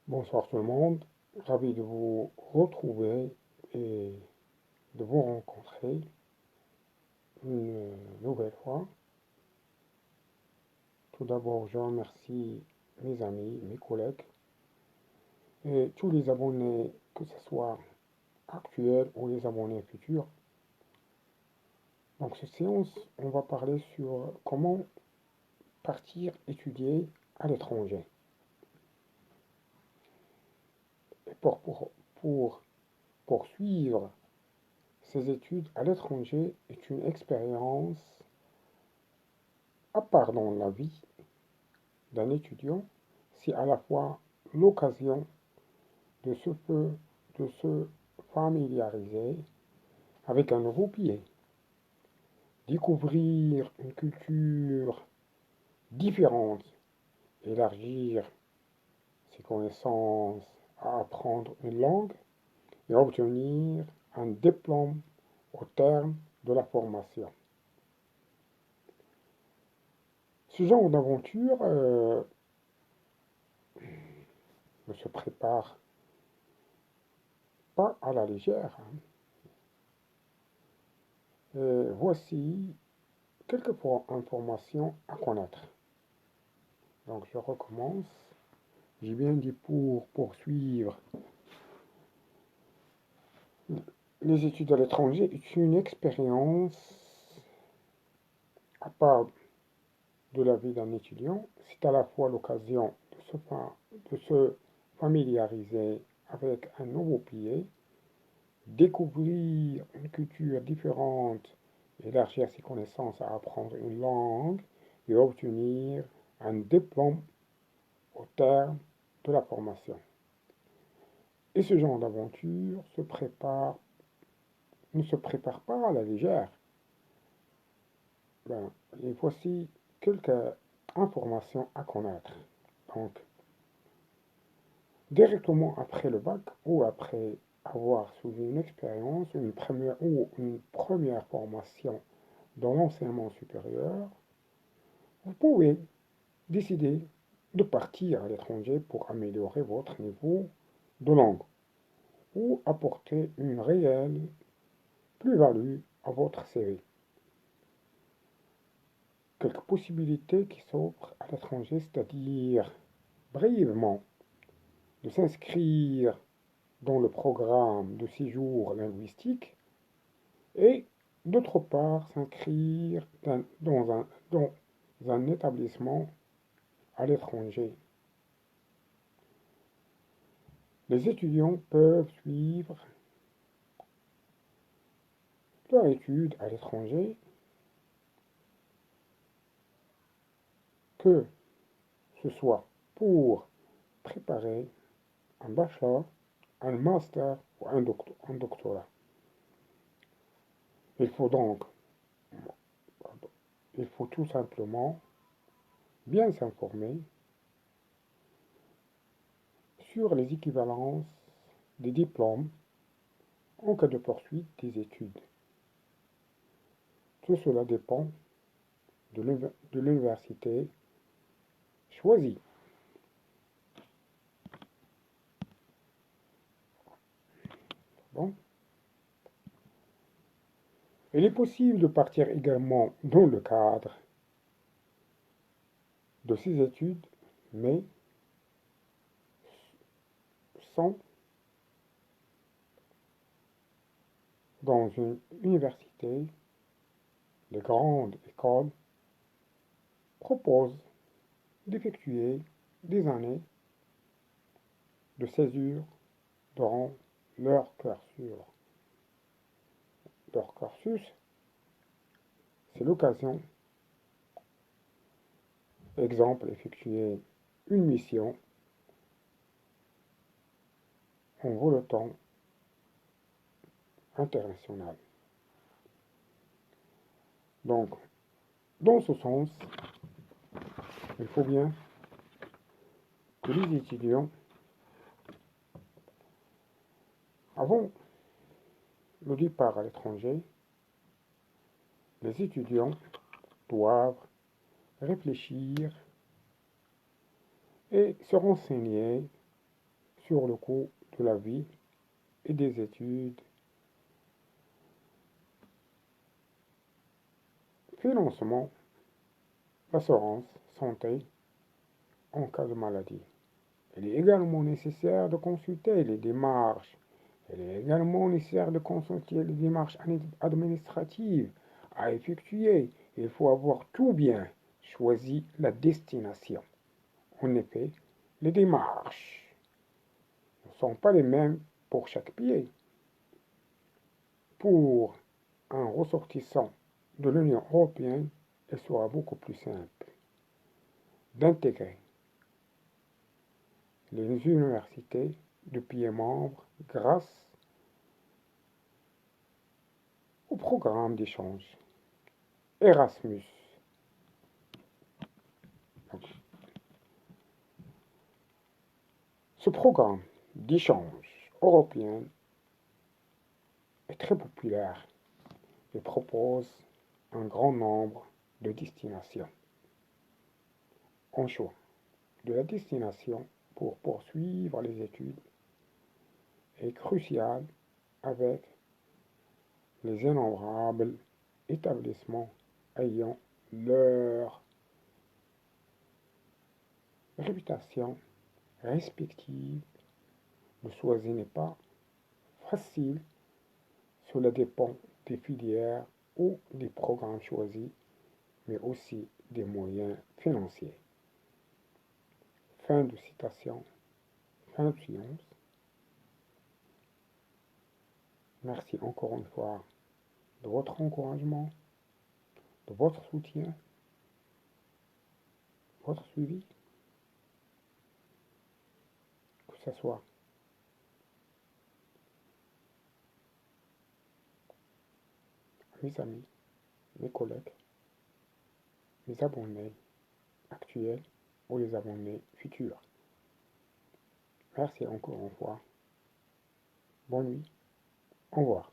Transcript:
Bonsoir tout le monde, ravi de vous retrouver et de vous rencontrer une nouvelle fois. Tout d'abord, je remercie mes amis, mes collègues et tous les abonnés, que ce soit actuels ou les abonnés futurs. Donc, cette séance, on va parler sur comment partir étudier à l'étranger. Et pour poursuivre ces études à l'étranger est une expérience à part dans la vie d'un étudiant, c'est à la fois l'occasion de de se familiariser avec un nouveau pays, découvrir une culture différente, élargir ses connaissances, à apprendre une langue et obtenir un diplôme au terme de la formation. Ce genre d'aventure ne se prépare pas à la légère, hein. Voici quelques informations à connaître. Donc je recommence. J'ai bien dit pour poursuivre. Les études à l'étranger est une expérience à part de la vie d'un étudiant. C'est à la fois l'occasion de se familiariser avec un nouveau pays, découvrir une culture différente, élargir ses connaissances à apprendre une langue et obtenir un diplôme au terme de la formation. Et ce genre d'aventure ne se prépare pas à la légère. Ben, et voici quelques informations à connaître. Donc, directement après le bac ou après avoir suivi une expérience, une première formation dans l'enseignement supérieur, vous pouvez décider de partir à l'étranger pour améliorer votre niveau de langue ou apporter une réelle plus-value à votre CV. Quelques possibilités qui s'offrent à l'étranger, c'est-à-dire brièvement de s'inscrire dans le programme de séjour linguistique et d'autre part s'inscrire dans un établissement à l'étranger. Les étudiants peuvent suivre leur étude à l'étranger, que ce soit pour préparer un bachelor, un master ou un doctorat. Il faut donc, il faut tout simplement bien s'informer sur les équivalences des diplômes en cas de poursuite des études. Tout cela dépend de l'université choisie. Bon. Il est possible de partir également dans le cadre de ces études, mais sans dans une université. Les grandes écoles proposent d'effectuer des années de césure durant leur cursus. Leur cursus, c'est l'occasion, exemple, effectuer une mission en voletant international. Donc, dans ce sens, il faut bien que les étudiants, avant le départ à l'étranger, les étudiants doivent réfléchir et se renseigner sur le coût de la vie et des études, financement, l'assurance santé en cas de maladie. Il est également nécessaire de consulter les démarches. Il est également nécessaire de consulter les démarches administratives à effectuer. Il faut avoir tout bien choisi la destination. En effet, les démarches ne sont pas les mêmes pour chaque pays. Pour un ressortissant de l'Union européenne, il sera beaucoup plus simple d'intégrer les universités de pays membres grâce au programme d'échange Erasmus. Ce programme d'échange européen est très populaire et propose un grand nombre de destinations. En choix de la destination pour poursuivre les études est crucial avec les innombrables établissements ayant leur réputation respective. Le choisir n'est pas facile, cela dépend des filières ou des programmes choisis, mais aussi des moyens financiers. Fin de citation, fin de séance. Merci encore une fois de votre encouragement, de votre soutien, votre suivi, que ce soit mes amis, mes collègues, mes abonnés actuels ou les abonnés futurs. Merci encore une fois. Bonne nuit. Au revoir.